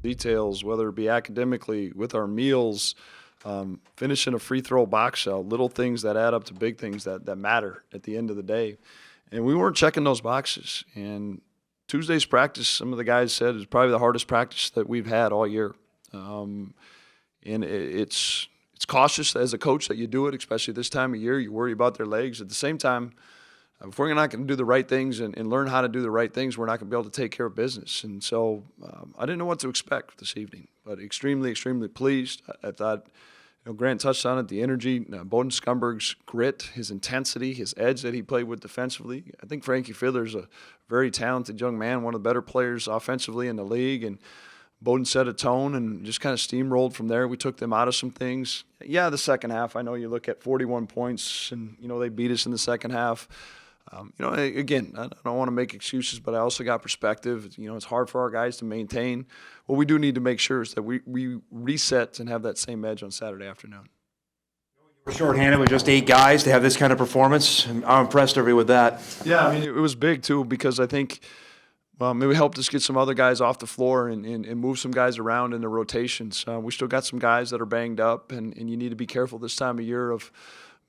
details, whether it be academically, with our meals, finishing a free throw box shot, little things that add up to big things that matter at the end of the day. And we weren't checking those boxes. And Tuesday's practice, some of the guys said, is probably the hardest practice that we've had all year. And it's cautious as a coach that you do it, especially this time of year. You worry about their legs. At the same time, if we're not going to do the right things and learn how to do the right things, we're not going to be able to take care of business. And so I didn't know what to expect this evening, but extremely, extremely pleased. I thought, Grant touched on it, the energy, Bowden Scumberg's grit, his intensity, his edge that he played with defensively. I think Frankie Fiddler's a very talented young man, one of the better players offensively in the league, and Bowden set a tone and just kind of steamrolled from there. We took them out of some things. Yeah, the second half, I know you look at 41 points and, they beat us in the second half. Again, I don't want to make excuses, but I also got perspective. It's hard for our guys to maintain. What we do need to make sure is that we reset and have that same edge on Saturday afternoon. We're shorthanded with just 8 guys to have this kind of performance. I'm impressed with that. Yeah, it was big too, because I think it helped us get some other guys off the floor and move some guys around in the rotations. We still got some guys that are banged up, and you need to be careful this time of year of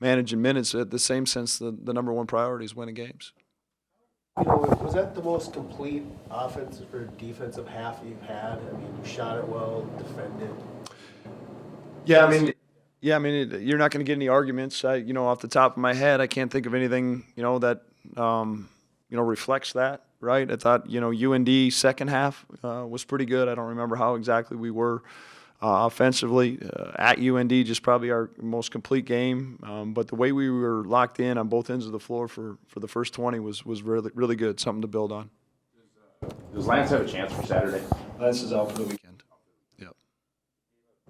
managing minutes. At the same sense, the number one priority is winning games. Was that the most complete offensive or defensive half you've had? You shot it well, defended. Yeah, you're not going to get any arguments. Off the top of my head, I can't think of anything, that, reflects that, right? I thought, UND second half was pretty good. I don't remember how exactly we were offensively. At UND, just probably our most complete game. But the way we were locked in on both ends of the floor for the first 20 was really, really good, something to build on. Does Lance have a chance for Saturday? Lance is out for the weekend. Yep.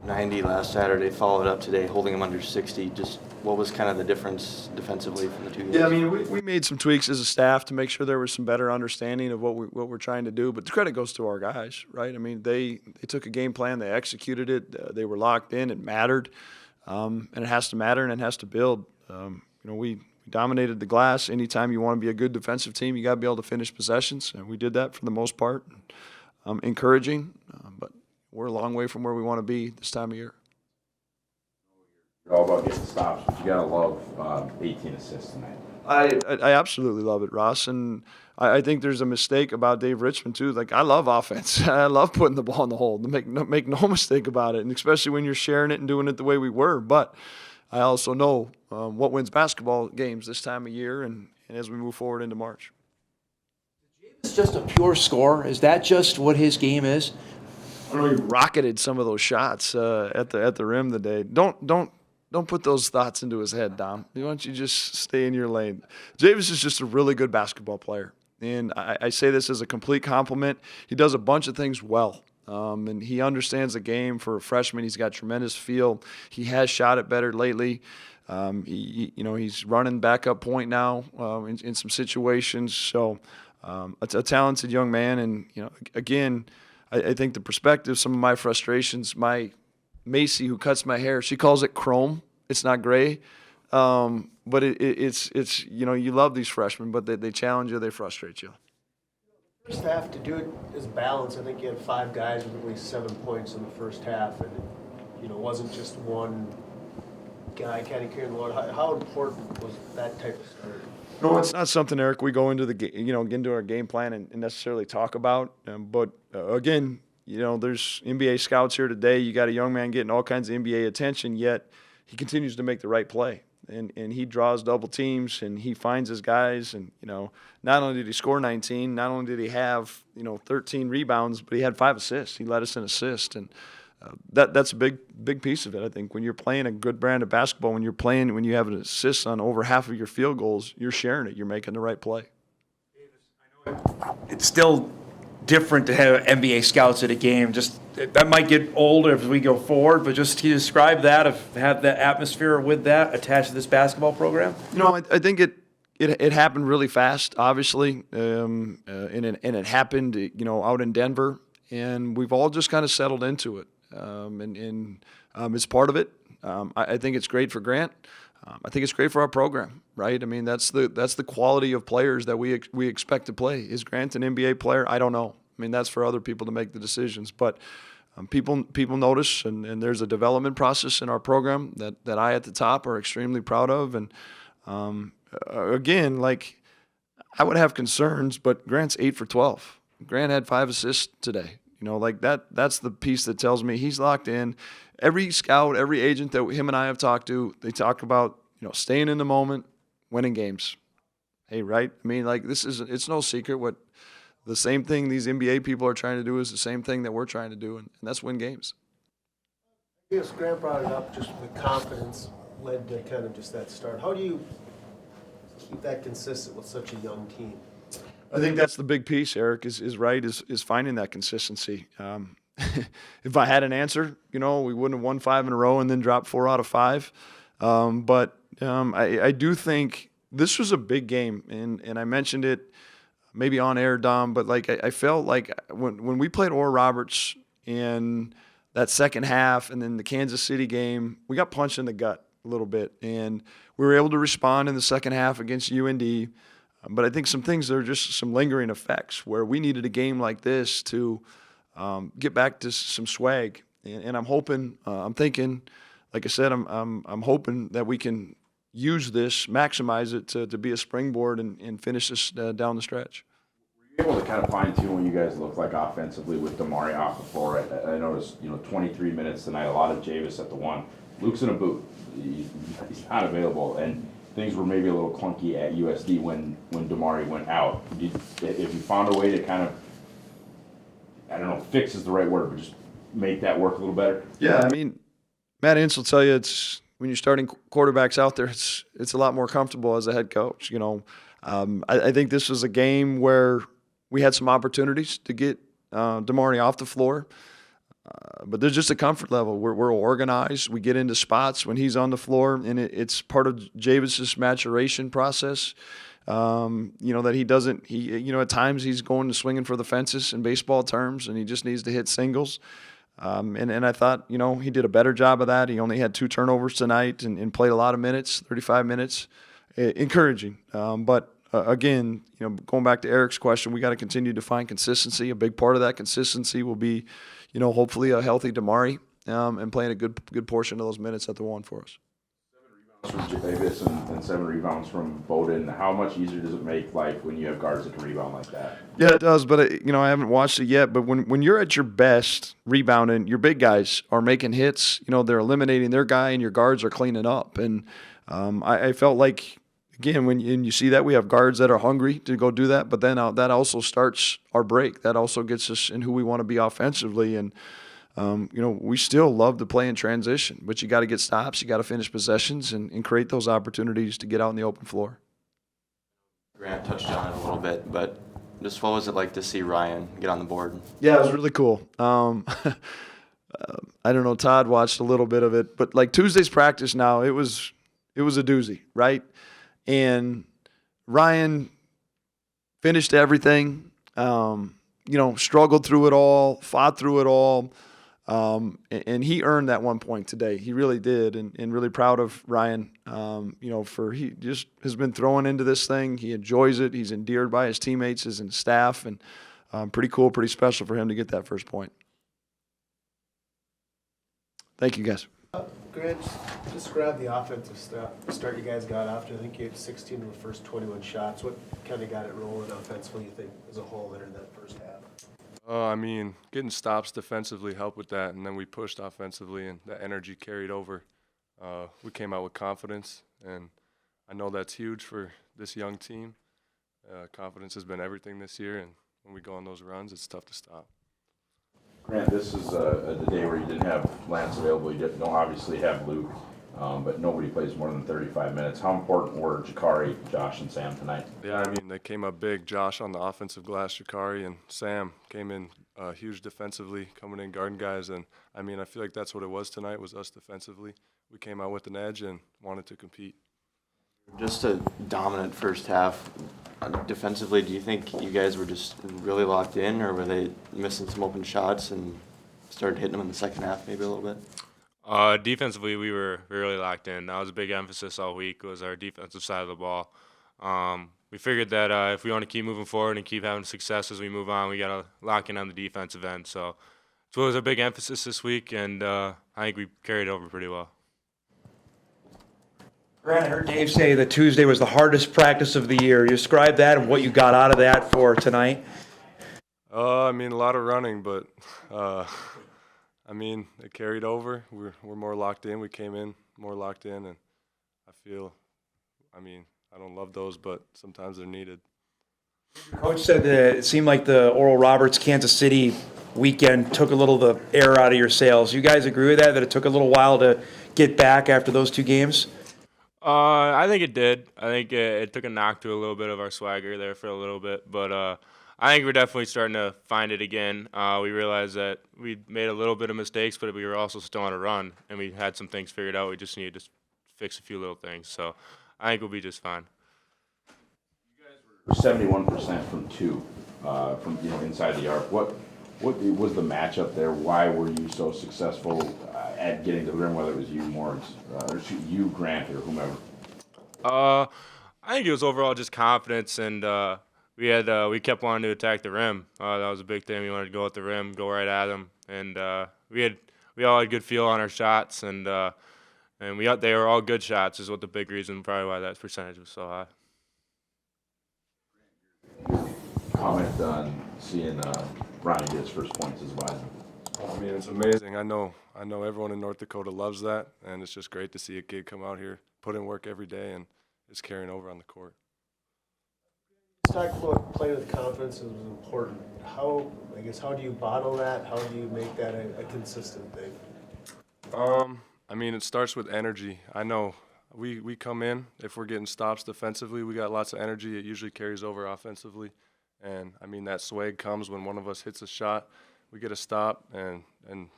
90 last Saturday, followed up today, holding him under 60. Just what was kind of the difference defensively from the two guys? Yeah, we made some tweaks as a staff to make sure there was some better understanding of what we're trying to do. But the credit goes to our guys, right? They took a game plan, they executed it, they were locked in, it mattered, and it has to matter and it has to build. We dominated the glass. Anytime you want to be a good defensive team, you got to be able to finish possessions, and we did that for the most part. Encouraging, but we're a long way from where we want to be this time of year. You're all about getting stops, but you got to love 18 assists tonight. I absolutely love it, Ross, and I think there's a mistake about Dave Richmond too. Like, I love offense. I love putting the ball in the hole. Make no mistake about it, and especially when you're sharing it and doing it the way we were. But I also know what wins basketball games this time of year and as we move forward into March. Is just a pure scorer? Is that just what his game is? I know he rocketed some of those shots at the rim today. Don't put those thoughts into his head, Dom. Why don't you just stay in your lane? Javis is just a really good basketball player, and I say this as a complete compliment. He does a bunch of things well, and he understands the game. For a freshman, he's got tremendous feel. He has shot it better lately. He's running backup point now in some situations. So it's a talented young man, and again, I think the perspective, some of my frustrations, my Macy, who cuts my hair, she calls it chrome. It's not gray. But it's you love these freshmen, but they challenge you, they frustrate you. First half, to do it as balanced, I think you had 5 guys with at least 7 points in the first half, and it wasn't just one guy kind of carrying the load. How important was that type of start? No, it's not something, Eric, we go into into our game plan and necessarily talk about. But again, there's NBA scouts here today. You got a young man getting all kinds of NBA attention, yet he continues to make the right play. And he draws double teams, and he finds his guys. And, not only did he score 19, not only did he have, 13 rebounds, but he had 5 assists. He led us in assists. And that's a big piece of it. I think when you're playing a good brand of basketball, when you have an assist on over half of your field goals, you're sharing it. You're making the right play. It's still different to have NBA scouts at a game. Just that might get older as we go forward, but just can you describe that, have that atmosphere with that attached to this basketball program? I think it happened really fast, obviously, and it happened, out in Denver, and we've all just kind of settled into it. It's part of it. I think it's great for Grant. I think it's great for our program, right? That's the quality of players that we expect to play. Is Grant an NBA player? I don't know. That's for other people to make the decisions. But people notice, and there's a development process in our program that I at the top are extremely proud of. And again, like I would have concerns, but Grant's 8 for 12. Grant had 5 assists today. Like that's the piece that tells me he's locked in. Every scout, every agent that him and I have talked to, they talk about, staying in the moment, winning games. Hey, right? I mean, like it's no secret what the same thing these NBA people are trying to do is the same thing that we're trying to do, and that's win games. Yes, Grant brought it up, just the confidence led to kind of just that start. How do you keep that consistent with such a young team? I think that's the big piece, Eric, is finding that consistency. If I had an answer, we wouldn't have won 5 in a row and then dropped 4 out of 5. But I do think this was a big game, and I mentioned it maybe on air, Dom, but like I felt like when we played Oral Roberts in that second half and then the Kansas City game, we got punched in the gut a little bit, and we were able to respond in the second half against UND. But I think some things, there are just some lingering effects where we needed a game like this to get back to some swag. And I'm hoping, I'm thinking, like I said, I'm hoping that we can use this, maximize it to be a springboard and finish this down the stretch. Were you able to kind of fine tune what you guys look like offensively with Damari off the floor? I noticed, 23 minutes tonight, a lot of Javis at the 1. Luke's in a boot. He's not available, and things were maybe a little clunky at USD when Damari went out. If you found a way to kind of, I don't know, fix is the right word, but just make that work a little better? Yeah, I mean, Matt Ince will tell you it's when you're starting quarterbacks out there, it's a lot more comfortable as a head coach. I think this was a game where we had some opportunities to get Damari off the floor. But there's just a comfort level. We're organized. We get into spots when he's on the floor, and it's part of Javis's maturation process. That he doesn't. At times he's going to swinging for the fences in baseball terms, and he just needs to hit singles. And I thought, he did a better job of that. He only had 2 turnovers tonight and played a lot of minutes, 35 minutes. Encouraging. But again, going back to Eric's question, we got to continue to find consistency. A big part of that consistency will be, hopefully a healthy Damari and playing a good portion of those minutes at the 1 for us. 7 rebounds from Javis and 7 rebounds from Bowden. How much easier does it make life when you have guards that can rebound like that? Yeah, it does, but I haven't watched it yet. But when you're at your best rebounding, your big guys are making hits. They're eliminating their guy, and your guards are cleaning up. And I felt like, again, when you see that, we have guards that are hungry to go do that, but then that also starts our break. That also gets us in who we want to be offensively. And, we still love to play in transition, but you got to get stops, you got to finish possessions and create those opportunities to get out in the open floor. Grant touched on it a little bit, but just what was it like to see Ryan get on the board? Yeah, it was really cool. I don't know, Todd watched a little bit of it, but like Tuesday's practice now, it was a doozy, right? And Ryan finished everything, struggled through it all, fought through it all, and he earned that 1 point today. He really did, and really proud of Ryan, for he just has been thrown into this thing. He enjoys it. He's endeared by his teammates and staff, and pretty cool, pretty special for him to get that first point. Thank you, guys. Grant, describe the offensive start you guys got after. I think you had 16 of the first 21 shots. What kind of got it rolling offensively, you think, as a whole there in that first half? Getting stops defensively helped with that, and then we pushed offensively, and that energy carried over. We came out with confidence, and I know that's huge for this young team. Confidence has been everything this year, and when we go on those runs, it's tough to stop. Grant, this is the day where you didn't have Lance available. You don't obviously have Luke, but nobody plays more than 35 minutes. How important were Jakari, Josh, and Sam tonight? Yeah, they came up big. Josh on the offensive glass, Jakari, and Sam came in huge defensively, coming in guarding guys. And, I feel like that's what it was tonight, was us defensively. We came out with an edge and wanted to compete. Just a dominant first half. Defensively, do you think you guys were just really locked in, or were they missing some open shots and started hitting them in the second half maybe a little bit? Defensively, we were really locked in. That was a big emphasis all week, was our defensive side of the ball. We figured that if we want to keep moving forward and keep having success as we move on, we got to lock in on the defensive end. So So it was a big emphasis this week, and I think we carried over pretty well. Grant, I heard Dave say that Tuesday was the hardest practice of the year. You describe that and what you got out of that for tonight. I mean, a lot of running, but I mean, it carried over. We're more locked in. We came in more locked in, and I feel, I mean, I don't love those, but sometimes they're needed. Coach said that it seemed like the Oral Roberts Kansas City weekend took a little of the air out of your sails. You guys agree with that? That it took a little while to get back after those two games? I think it did. I think it took a knock to a little bit of our swagger there for a little bit, but I think we're definitely starting to find it again. We realized that we made a little bit of mistakes, but we were also still on a run, and we had some things figured out. We just needed to fix a few little things, so I think we'll be just fine. 71% from two, from inside the arc. What was the matchup there? Why were you so successful at getting to the rim? Whether it was you, Morgs, or you, Grant, or whomever. I think it was overall just confidence, and we kept wanting to attack the rim. That was a big thing. We wanted to go at the rim, go right at them, and we all had good feel on our shots, and they were all good shots. Is what the big reason probably why that percentage was so high. Comment on seeing Ronnie get his first points as well. I mean, it's amazing. I know everyone in North Dakota loves that, and it's just great to see a kid come out here, put in work every day, and it's carrying over on the court. Let's talk about playing with confidence is important. How do you bottle that? How do you make that a consistent thing? I mean, it starts with energy. I know we come in, if we're getting stops defensively, we got lots of energy. It usually carries over offensively. And, I mean, that swag comes when one of us hits a shot, we get a stop, and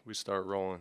we start rolling.